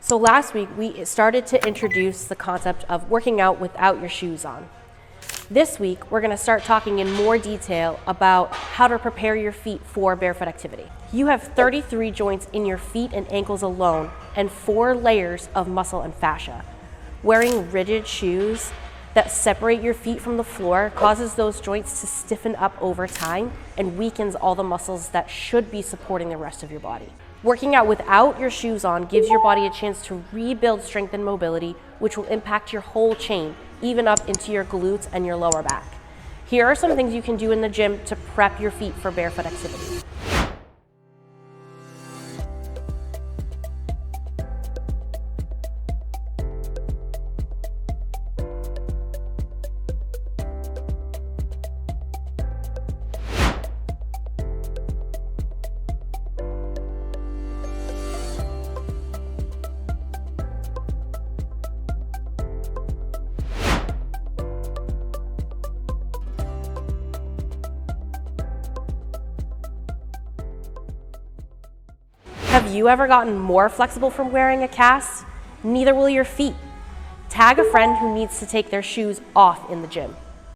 So last week, we started to introduce the concept of working out without your shoes on. This week, we're going to start talking in more detail about how to prepare your feet for barefoot activity. You have 33 joints in your feet and ankles alone, and 4 layers of muscle and fascia. Wearing rigid shoes that separate your feet from the floor causes those joints to stiffen up over time and weakens all the muscles that should be supporting the rest of your body. Working out without your shoes on gives your body a chance to rebuild strength and mobility, which will impact your whole chain, even up into your glutes and your lower back. Here are some things you can do in the gym to prep your feet for barefoot activity. Have you ever gotten more flexible from wearing a cast? Neither will your feet. Tag a friend who needs to take their shoes off in the gym.